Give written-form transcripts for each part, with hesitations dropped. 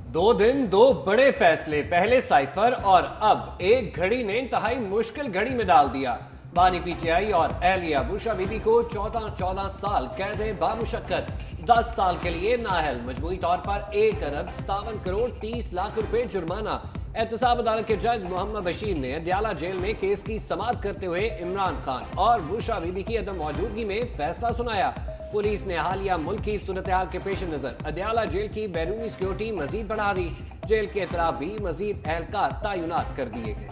दो दिन दो बड़े फैसले, पहले साइफर और अब एक घड़ी ने इंतहाई मुश्किल घड़ी में डाल दिया। बानी पीटीआई और एहलिया बुशरा बीबी को 14 साल कैद बामुशक्कत, 10 साल के लिए नाअहल, मजमूई तौर पर 1 अरब 57 करोड़ 30 लाख रुपए जुर्माना। एहतसाब अदालत के जज मोहम्मद बशीर ने अदयाला जेल में केस की समाअत करते हुए इमरान खान और बुशरा बीबी की अदम मौजूदगी में फैसला सुनाया। पुलिस ने हालिया मुल्की सूरत हाल के पेश नजर अदयाला जेल की बैरूनी सिक्योरिटी मजीद बढ़ा दी। जेल के अतराफ भी मजीद एहलकार तैनात कर दिए गए।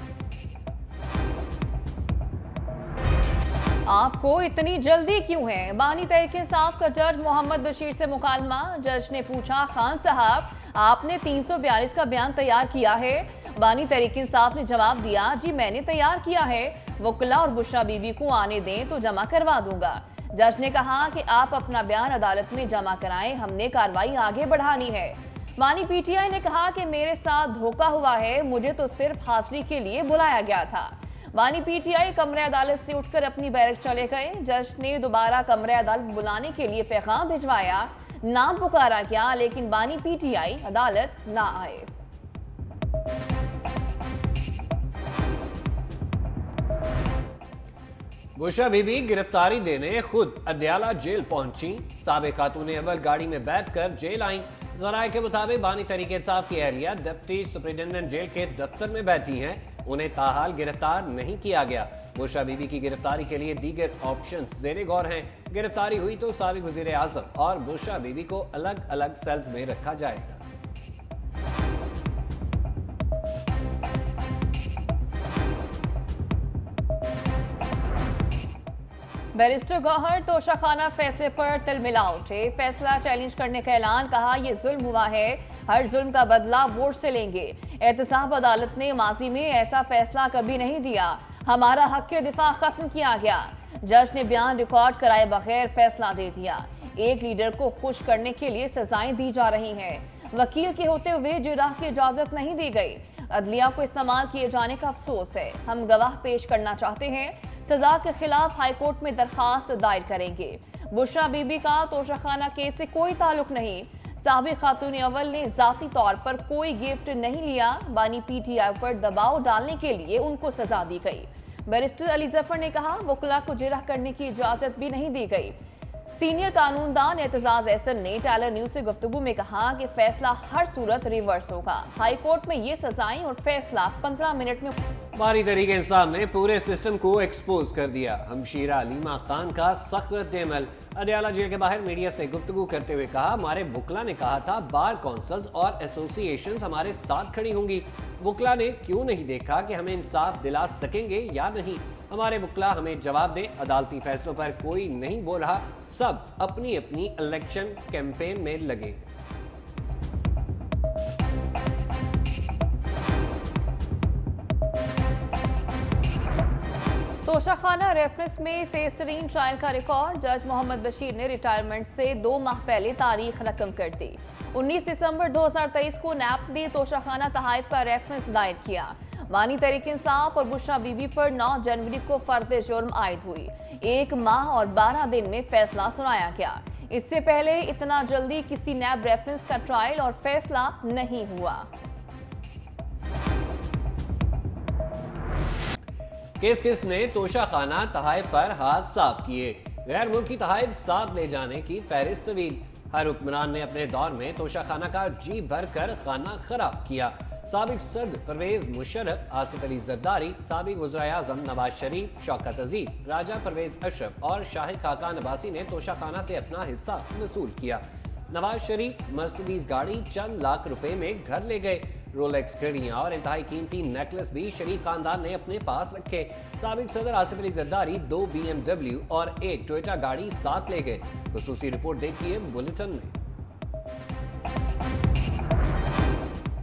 आपको इतनी जल्दी क्यों है? बानी तहरीक इंसाफ का जज मोहम्मद बशीर से मुकालमा। जज ने पूछा, खान साहब आपने 342 का बयान तैयार किया है? बानी तहरीक इंसाफ ने जवाब दिया, जी मैंने तैयार किया है, वकीला और बुशरा बीबी को आने दें तो जमा करवा दूंगा। जज ने कहा कि आप अपना बयान अदालत में जमा कराएं, हमने कार्रवाई आगे बढ़ानी है। बानी पीटीआई ने कहा कि मेरे साथ धोखा हुआ है, मुझे तो सिर्फ हाजिरी के लिए बुलाया गया था। बानी पीटीआई कमरे अदालत से उठकर अपनी बैरक चले गए। जज ने दोबारा कमरे अदालत बुलाने के लिए पैगाम भिजवाया, नाम पुकारा गया, लेकिन बानी पीटीआई अदालत ना आए। बुशरा बीबी गिरफ्तारी देने खुद अदयाला जेल पहुंची। साबिक खातून अव्वल गाड़ी में बैठकर जेल आई। जराये के मुताबिक बानी तहरीक इंसाफ की एहलिया डिप्टी सुपरिटेंडेंट जेल के दफ्तर में बैठी हैं, उन्हें ताहाल गिरफ्तार नहीं किया गया। बुशरा बीबी की गिरफ्तारी के लिए दीगर ऑप्शंस ज़ेरे गौर हैं। गिरफ्तारी हुई तो साबिक वज़ीर आज़म और बुशरा बीबी को अलग अलग सेल्स में रखा जाएगा। बैरिस्टर गौहर तोशाखाना फैसले पर तिलमिला उठे। फैसला चैलेंज करने का ऐलान, कहा यह जुल्म हुआ है, हर जुल्म का बदला वोट से लेंगे। एहतसाब अदालत ने माजी में ऐसा फैसला कभी नहीं दिया, हमारा हक के दिफा खत्म किया गया। जज ने बयान रिकॉर्ड कराए बगैर फैसला दे दिया। एक लीडर को खुश करने के लिए सजाएं दी जा रही हैं, वकील के होते हुए जिराह की इजाजत नहीं दी गई। अदलिया को इस्तेमाल किए जाने का अफसोस है, हम गवाह पेश करना चाहते हैं, सजा के खिलाफ हाईकोर्ट में दरखास्त दायर करेंगे। बुशरा बीबी का तोशाखाना केस से कोई ताल्लुक नहीं। साबिक खातून अव्वल ने जाती तौर पर कोई गिफ्ट नहीं लिया। बानी पीटीआई पर दबाव डालने के लिए उनको सजा दी गई। बैरिस्टर अली जफर ने कहा, वकला को जिरह करने की इजाजत भी नहीं दी गई। सीनियर कानूनदान एतजाज एहसन ने टेलर न्यूज से गुफ्तगू में कहा कि फैसला हर सूरत रिवर्स होगा। हाई कोर्ट में ये सजाएं और फैसला 15 मिनट में। बानी तहरीक इंसाफ ने पूरे सिस्टम को एक्सपोज कर दिया। हमशीरा अलीमा खान का सख्त रद्द-ए-अमल। अदयाला जेल के बाहर मीडिया से गुफ्तगू करते हुए कहा, हमारे वकला ने कहा था बार काउंसिल्स और एसोसिएशंस हमारे साथ खड़ी होंगी। वकला ने क्यों नहीं देखा कि हमें इंसाफ दिला सकेंगे या नहीं। हमारे वकला हमें जवाब दें। अदालती फैसलों पर कोई नहीं बोल रहा, सब अपनी अपनी इलेक्शन कैंपेन में लगे हैं। तोशाखाना रेफरेंस में तेज तरीन ट्रायल का रिकॉर्ड। जज मोहम्मद बशीर ने रिटायरमेंट से 2 माह पहले तारीख रकम कर दी। 19 दिसंबर 2023 को नैप ने तोशाखाना तहाइफ का रेफरेंस दायर किया। बानी तहरीक इंसाफ और बुशरा बीबी पर 9 जनवरी को फर्द जुर्म आयद हुई। 1 माह और 12 दिन में फैसला सुनाया गया। इससे पहले इतना जल्दी किसी नैब रेफरेंस का ट्रायल और फैसला नहीं हुआ। किस ने तोशाखाना तहाइफ पर हाथ साफ किए। गैर मुल्की तहाइफ साथ ले जाने की फहरिस्त तवील। हर हुक्मरान ने अपने दौर में तोशाखाना का जी भर कर खाना खराब किया। साबिक सदर परवेज मुशर्रफ, आसिफ अली जरदारी, साबिक वज़ीर आज़म नवाज शरीफ, शौकत अजीज, राजा परवेज अशरफ और शाहिद खाकान अब्बासी ने तोशाखाना से अपना हिस्सा वसूल किया। नवाज शरीफ मर्सिडीज गाड़ी चंद लाख रुपए में घर ले गए। रोलेक्स घड़ियां और इंतहाई कीमती नेकलेस भी शरीफ खानदान ने अपने पास रखे। साबिक सदर आसिफ अली जरदारी 2 BMW और 1 टोयोटा गाड़ी साथ ले गए। खुसूसी रिपोर्ट देखिए बुलेटिन में।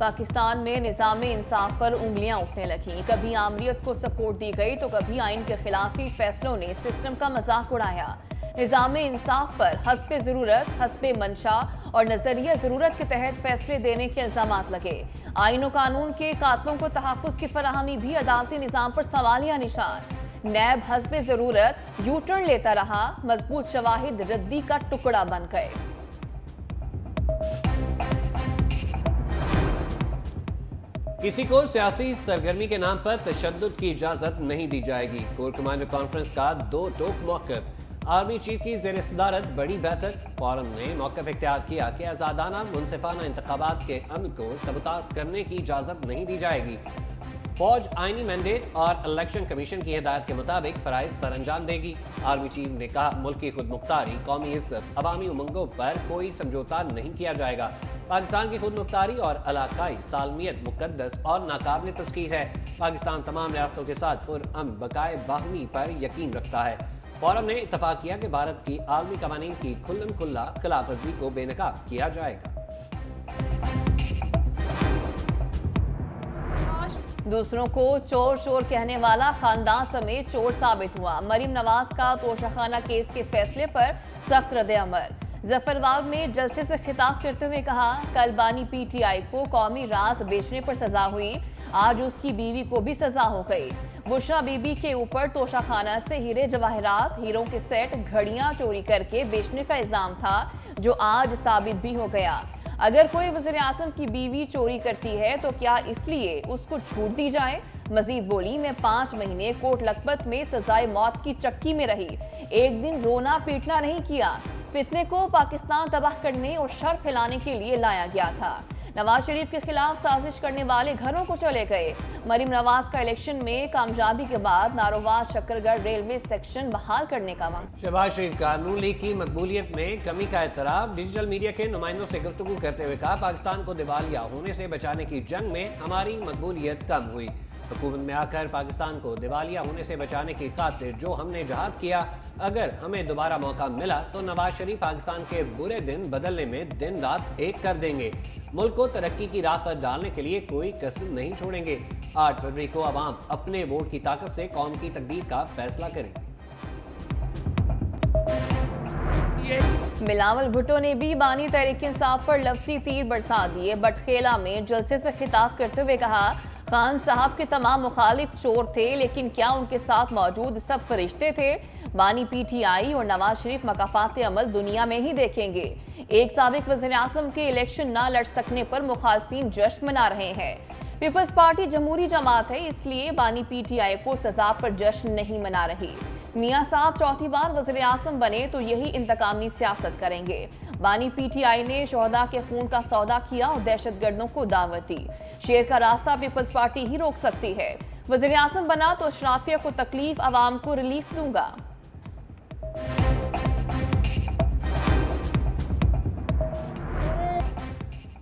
पाकिस्तान में निज़ाम इंसाफ पर उंगलियां उठने लगीं। कभी आमरीत को सपोर्ट दी गई तो कभी आइन के खिलाफी फैसलों ने सिस्टम का मजाक उड़ाया। निज़ाम इंसाफ पर हस्बे ज़रूरत, हस्बे मंशा और नजरिया ज़रूरत के तहत फैसले देने के इल्जामात लगे। आइन और कानून के कातलों को तहफ़्फ़ुज़ की फराहमी भी अदालती निज़ाम पर सवालिया निशान। नैब हस्बे ज़रूरत यू टर्न लेता रहा, मजबूत शवाहिद रद्दी का टुकड़ा बन गए। किसी को सियासी सरगर्मी के नाम पर तशद्दुद की इजाजत नहीं दी जाएगी। कोर कमांडर कॉन्फ्रेंस का दो टोक मौक़िफ़। आर्मी चीफ की ज़ेर सदारत बड़ी बैठक। फोरम ने मौक़िफ़ इख्तियार किया कि आज़ादाना मुनसिफाना इंतखाबात के अमल को सबताज करने की इजाज़त नहीं दी जाएगी। फौज आईनी मैंडेट और इलेक्शन कमीशन की हिदायत के मुताबिक फ़राइज़ सर अंजाम देगी। आर्मी चीफ ने कहा, मुल्क की खुद मुख्तारी, कौमी इज्जत, अवामी उमंगों पर कोई समझौता नहीं किया जाएगा। पाकिस्तान की खुद मुख्तारी और इलाकाई सालमियत मुकद्दस और नाकाबिल तस्कीर है। पाकिस्तान तमाम रियासतों के साथ पुरअमन बकाए बाहमी पर यकीन रखता है। फोरम ने इत्तफाक किया कि भारत की आलमी कवानीन की खुल्लम खुल्ला खिलाफ वर्जी को बेनकाब किया जाएगा। दूसरों को चोर चोर कहने वाला खानदान समेत चोर साबित हुआ। मरीम नवाज का तोशाखाना केस के फैसले पर सख्त रद्द-ए-अमल। जफरवाल में जलसे से खिताब करते हुए कहा, कल बानी पीटीआई को कौमी राज बेचने पर सजा हुई, आज उसकी बीवी को भी सजा हो गई। बुशरा बीबी के ऊपर तोशाखाना से हीरे जवाहरात, हीरों के सेट, घड़ियां चोरी करके बेचने का इल्जाम था, जो आज साबित भी हो गया। अगर कोई वज़ीर-ए-आज़म की बीवी चोरी करती है तो क्या इसलिए उसको छूट दी जाए? मजीद बोली, मैं 5 महीने कोट लखपत में सजाए मौत की चक्की में रही, एक दिन रोना पीटना नहीं किया। फितने को पाकिस्तान तबाह करने और शर फैलाने के लिए लाया गया था। नवाज शरीफ के खिलाफ साजिश करने वाले घरों को चले गए। मरीम नवाज का इलेक्शन में कामयाबी के बाद नारोवाल शक्करगढ़ रेलवे सेक्शन बहाल करने का वादा। शहबाज शरीफ का नून लीग की मकबूलियत में कमी का एतराफ। डिजिटल मीडिया के नुमाइंदों से गुफ्तगू करते हुए कहा, पाकिस्तान को दिवालिया होने से बचाने की जंग में हमारी मकबूलियत कम हुई। हुकूमत में आकर पाकिस्तान को दिवालिया होने से बचाने की खातिर जो हमने जहाद किया, अगर हमें दोबारा मौका मिला तो नवाज शरीफ पाकिस्तान के बुरे दिन बदलने में दिन रात एक कर देंगे। मुल्क को तरक्की की राह पर डालने के लिए कोई कसर नहीं छोड़ेंगे। 8 फरवरी को अवाम अपने वोट की ताकत से कौम की तकदीर का फैसला करेंगे। बिलावल भुट्टो ने भी बानी तहरीक इंसाफ पर लफ्जी तीर बरसा दिए। बटखेला में जलसे से खिताब करते हुए कहा, खान साहब के तमाम मुखालिफ चोर थे, लेकिन क्या उनके साथ मौजूद सब फरिश्ते थे? बानी पीटीआई और नवाज शरीफ मकाफात अमल दुनिया में ही देखेंगे। एक साबिक वज़ीर-ए-आज़म के इलेक्शन न लड़ सकने पर मुखालफिन जश्न मना रहे हैं। पीपल्स पार्टी जमहूरी जमात है, इसलिए बानी पीटीआई को सजा पर जश्न नहीं मना रही। मियां साहब चौथी बार वज़ीर-ए-आज़म बने तो यही इंतकामी सियासत करेंगे। बानी पीटीआई ने शोहदा के खून का सौदा किया और दहशतगर्दों को दावत दी। शेर का रास्ता पीपल्स पार्टी ही रोक सकती है। वज़ीर-ए-आज़म बना तो अशराफिया को तकलीफ, आवाम को रिलीफ दूंगा।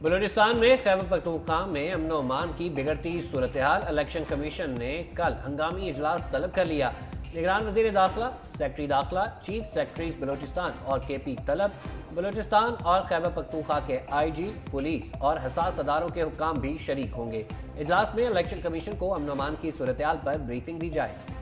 बलूचिस्तान में खैबर पख्तूनख्वा में अमन व अमान की बिगड़ती सूरत हाल। इलेक्शन कमीशन ने कल हंगामी इजलास तलब कर लिया। निगरान वज़ीर दाखिला, सेक्रेटरी दाखिला, चीफ सेक्रेटरीज बलूचिस्तान और KP तलब। बलूचिस्तान और खैबर पख्तूनख्वा के IG, पुलिस और हसास अदारों के हुक्काम भी शरीक होंगे। इजलास में इलेक्शन कमीशन को अमन व अमान की सूरत हाल पर ब्रीफिंग दी जाएगी।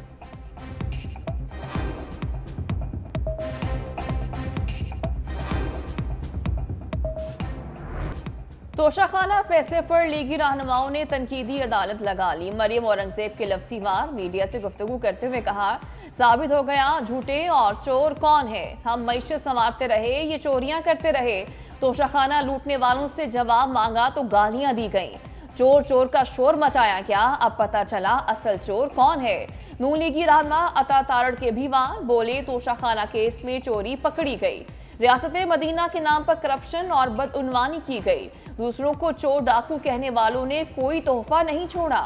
तोशाखाना फैसले पर लीगी रहनुमाओं ने तनकीदी अदालत लगा ली। मरियम औरंगजेब के लफ्जी वार मीडिया से गुफ्तगू करते हुए कहा, साबित हो गया झूठे और चोर कौन है। हम मईशत संवारते रहे, ये चोरियां करते रहे। तोशाखाना लूटने वालों से जवाब मांगा तो गालियां दी गईं। चोर चोर का शोर मचाया क्या, अब पता चला असल चोर कौन है। नून लीगी रहनुमा अता तारड़ के भी वार बोले, तोशाखाना केस में चोरी पकड़ी गई। रियासत मदीना के नाम पर करप्शन और बदउनवानी की गई। दूसरों को चोर डाकू कहने वालों ने कोई तोहफा नहीं छोड़ा।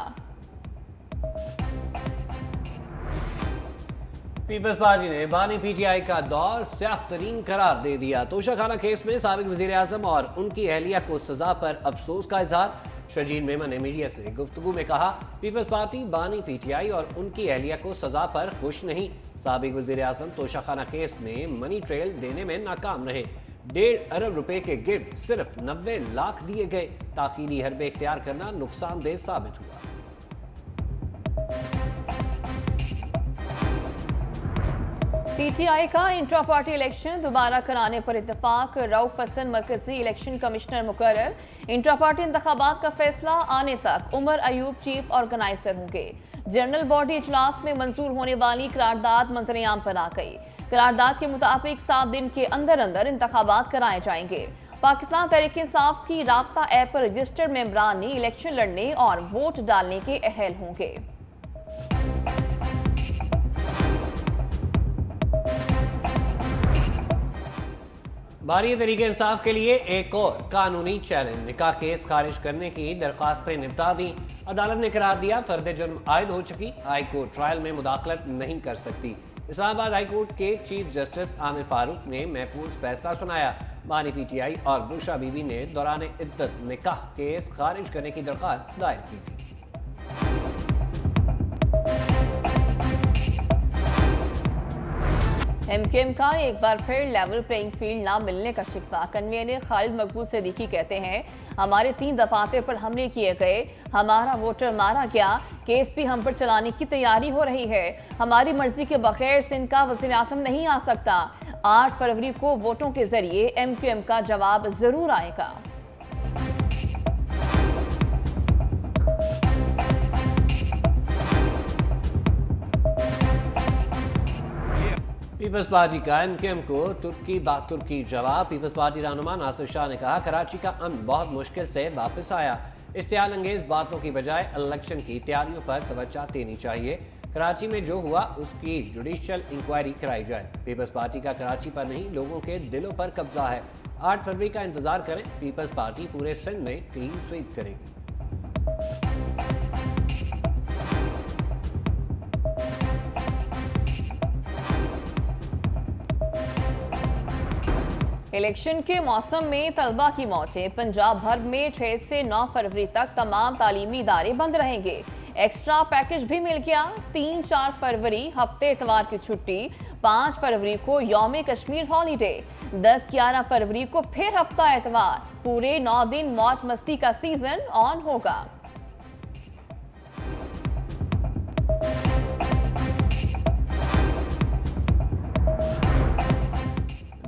पीपल्स पार्टी ने बानी PTI का दौर सख्त तरीन करार दे दिया। तोशाखाना केस में साबिक वज़ीर-ए-आज़म और उनकी अहलिया को सजा पर अफसोस का इजहार। शर्जील मेमन ने मीडिया से गुफ्तगू में कहा, पीपल्स पार्टी बानी PTI और उनकी अहलिया को सजा पर खुश नहीं। साबिक वज़ीर-ए-आज़म तोशाखाना केस में मनी ट्रेल देने में नाकाम रहे। 1.5 अरब रुपए के गिफ्ट सिर्फ 90 लाख दिए गए। ताखीरी हरबे इख्तियार करना नुकसानदेह साबित हुआ। PTI का इंट्रा पार्टी इलेक्शन दोबारा कराने पर इत्तेफाक। रऊफ हसन मरकजी इलेक्शन कमिश्नर मुकर्रर। इंट्रा पार्टी इंतखाबात का फैसला आने तक उमर अयूब चीफ ऑर्गेनाइजर होंगे। जनरल बॉडी इजलास में मंजूर होने वाली करारदाद मंजरेआम पर आ गई। करारदाद के मुताबिक 7 दिन के अंदर अंदर इंतखाबात कराए जाएंगे। पाकिस्तान तहरीक इंसाफ की राब्ता ऐप पर रजिस्टर्ड मेंबरान ही इलेक्शन लड़ने और वोट डालने के अहल होंगे। बारी तरीके इंसाफ के लिए एक और कानूनी चैलेंज। निकाह केस खारिज करने की दरखास्तें निपटा दी। अदालत ने करार दिया फर्द जुर्म आयद हो चुकी, हाई कोर्ट ट्रायल में मुदाखलत नहीं कर सकती। इस्लामाबाद हाई कोर्ट के चीफ जस्टिस आमिर फारूक ने महफूज फैसला सुनाया। बानी पीटीआई और बुशरा बीबी ने दौरान इद्दत निकाह केस खारिज करने की दरखास्त दायर की थी। एमकेएम का एक बार फिर लेवल प्लेइंग फील्ड ना मिलने का शिकवा। कन्वीनर खालिद मकबूल सिद्दीकी कहते हैं, हमारे 3 दफातर पर हमले किए गए, हमारा वोटर मारा गया, केस भी हम पर चलाने की तैयारी हो रही है। हमारी मर्जी के बगैर सिंध का वज़ीर आज़म नहीं आ सकता। 8 फरवरी को वोटों के जरिए एमकेएम का जवाब जरूर आएगा। पीपल्स पार्टी का एमकेएम को तुर्की जवाब। पीपल्स पार्टी रहनुमा नासिर शाह ने कहा, कराची का अमन बहुत मुश्किल से वापस आया। इश्तियाल अंगेज बातों की बजाय इलेक्शन की तैयारियों पर तवज्जो देनी चाहिए। कराची में जो हुआ उसकी जुडिशियल इंक्वायरी कराई जाए। पीपल्स पार्टी का कराची पर नहीं, लोगों के दिलों पर कब्जा है। 8 फरवरी का इंतजार करें। पीपल्स पार्टी पूरे सिंध में क्लीन स्वीप करेगी। इलेक्शन के मौसम में तलबा की मौतें। पंजाब भर में 6 से 9 फरवरी तक तमाम तालीमी इदारे बंद रहेंगे। एक्स्ट्रा पैकेज भी मिल गया। 3-4 फरवरी हफ्ते इतवार की छुट्टी। 5 फरवरी को यौम कश्मीर हॉलीडे। 10-11 फरवरी को फिर हफ्ता इतवार। पूरे 9 दिन मौज मस्ती का सीजन ऑन होगा।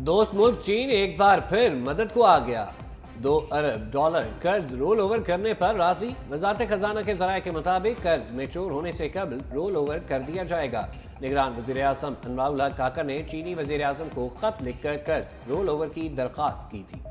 दोस्त मुल्क चीन एक बार फिर मदद को आ गया। $2 अरब कर्ज रोल ओवर करने पर राजी। वजारत खजाना के जराये के मुताबिक कर्ज मेच्योर होने से कबल रोल ओवर कर दिया जाएगा। निगरान वज़ीर आज़म अनवारुल हक काका ने चीनी वज़ीर आज़म को खत लिखकर कर्ज रोल ओवर की दरख्वास्त की थी।